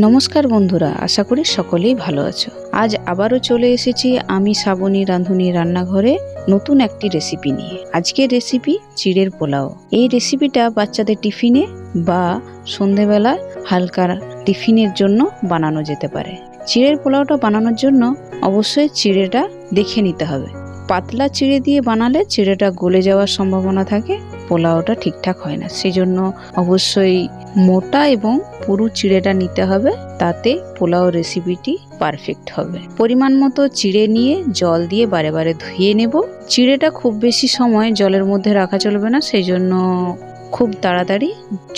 নমস্কার বন্ধুরা, আশা করি সকলেই ভালো আছো। আজ আবারও চলে এসেছি আমি শ্রাবণী রাঁধুনি রান্নাঘরে নতুন একটি রেসিপি নিয়ে। আজকের রেসিপি চিড়ের পোলাও। এই রেসিপিটা বাচ্চাদের টিফিনে বা সন্ধেবেলা হালকা টিফিনের জন্য বানানো যেতে পারে। চিড়ের পোলাওটা বানানোর জন্য অবশ্যই চিড়েটা দেখে নিতে হবে। পাতলা চিড়ে দিয়ে বানালে চিড়েটা গলে যাওয়ার সম্ভাবনা থাকে, পোলাওটা ঠিকঠাক হয় না। সেজন্য অবশ্যই মোটা এবং পুরু চিড়েটা নিতে হবে, তাতে পোলাও রেসিপিটি পারফেক্ট হবে। পরিমাণ মতো চিড়ে নিয়ে জল দিয়ে বারে বারে ধুয়ে নেব। চিড়েটা খুব বেশি সময় জলের মধ্যে রাখা চলবে না, সেই জন্য খুব তাড়াতাড়ি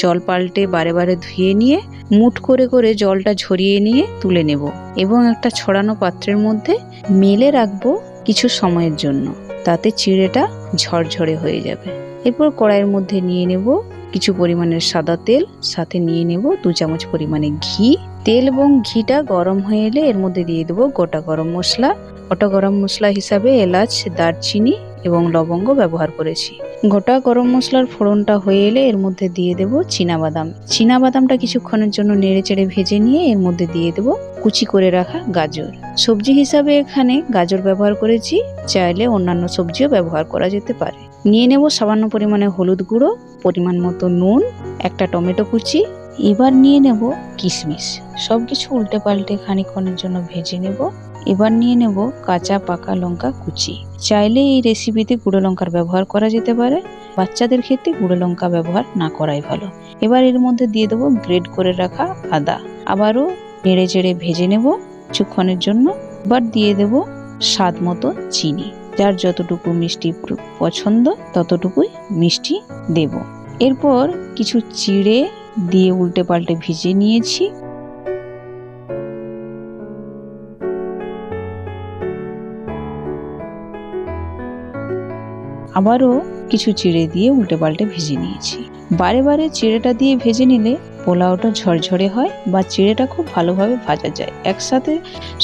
জল পাল্টে বারে বারে ধুয়ে নিয়ে মুঠ করে করে জলটা ঝরিয়ে নিয়ে তুলে নেব এবং একটা ছড়ানো পাত্রের মধ্যে মেলে রাখবো কিছু সময়ের জন্য, তাতে চিড়েটা ঝরঝরে হয়ে যাবে। এরপর কড়াইয়ের মধ্যে নিয়ে নেব কিছু পরিমাণের সাদা তেল, সাথে নিয়ে নেব 2 চামচ পরিমাণে ঘি। তেল এবং ঘিটা গরম হয়ে এলে এর মধ্যে দিয়ে দেবো গোটা গরম মশলা। গোটা গরম মশলা হিসাবে এলাচ, দারচিনি এবং লবঙ্গ ব্যবহার করেছি। গোটা গরম মশলার ফোড়নটা হয়ে এলে এর মধ্যে দিয়ে দেব চীনাবাদাম। চীনাবাদামটা কিছুক্ষণের জন্য নেড়ে চেড়ে ভেজে নিয়ে এর মধ্যে দিয়ে দেব কুচি করে রাখা গাজর। সবজি হিসাবে এখানে গাজর ব্যবহার করেছি, চাইলে অন্যান্য সবজিও ব্যবহার করা যেতে পারে। নিয়ে নেব সামান্য পরিমাণে হলুদ গুঁড়ো, পরিমাণ মতো নুন, একটা টমেটো কুচি। এবার নিয়ে নেব কিশমিশ। সবকিছু উল্টে পাল্টে খানিকক্ষণের জন্য ভেজে নেব। এবার নিয়ে নেব কাঁচা পাকা লঙ্কা কুচি। চাইলে এই রেসিপিতে গুঁড়ো লঙ্কার ব্যবহার করা যেতে পারে, বাচ্চাদের ক্ষেত্রে গুঁড়ো লঙ্কা ব্যবহার না করাই ভালো। এবার এর মধ্যে দিয়ে দেবো গ্রেট করে রাখা আদা। আবারও নেড়ে চেড়ে ভেজে নেব কিছুক্ষণের জন্য। এবার দিয়ে দেব স্বাদ মতো চিনি। যার যতটুকু মিষ্টি পছন্দ ততটুকুই মিষ্টি দেব। এরপর কিছু চিড়ে দিয়ে উল্টে পাল্টে ভিজিয়ে নিয়েছি। আবারও কিছু চিড়ে দিয়ে উল্টে পাল্টে ভেজে নিয়েছি। বারে বারে চিড়েটা দিয়ে ভেজে নিলে পোলাওটা ঝরঝরে হয় বা চিড়েটা খুব ভালোভাবে ভাজা যায়। একসাথে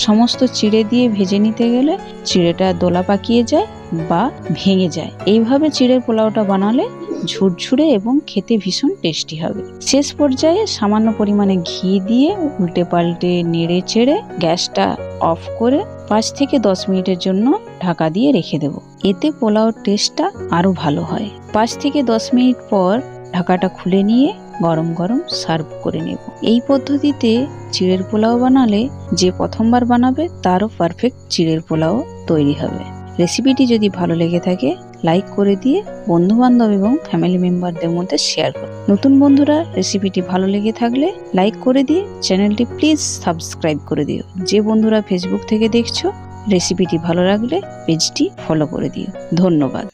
সমস্ত চিড়ে দিয়ে ভেজে নিতে গেলে চিড়েটা দোলা পাকিয়ে যায় বা ভেঙে যায়। এইভাবে চিড়ের পোলাওটা বানালে ঝুরঝুরে এবং খেতে ভীষণ টেস্টি হবে। শেষ পর্যায়ে সামান্য পরিমাণে ঘি দিয়ে উল্টে পাল্টে নেড়ে চেড়ে গ্যাসটা অফ করে 5 থেকে 10 মিনিটের জন্য ঢাকা দিয়ে রেখে দেব। এতে পোলাওর টেস্টটা আরো ভালো হয়। 5 থেকে 10 মিনিট পর ঢাকাটা খুলে নিয়ে গরম গরম সার্ভ করে নেব। এই পদ্ধতিতে চিড়ের পোলাও বানালে যে প্রথমবার বানাবে তারও পারফেক্ট চিড়ের পোলাও তৈরি হবে। রেসিপিটি যদি ভালো লেগে থাকে লাইক করে দিয়ে বন্ধু বান্ধব এবং ফ্যামিলি মেম্বারদের মধ্যে শেয়ার করুন। নতুন বন্ধুরা রেসিপিটি ভালো লেগে থাকলে লাইক করে দিয়ে চ্যানেলটি প্লিজ সাবস্ক্রাইব করে দিও। যে বন্ধুরা ফেসবুক থেকে দেখছো রেসিপিটি ভালো লাগলে পেজটি ফলো করে দিও। ধন্যবাদ।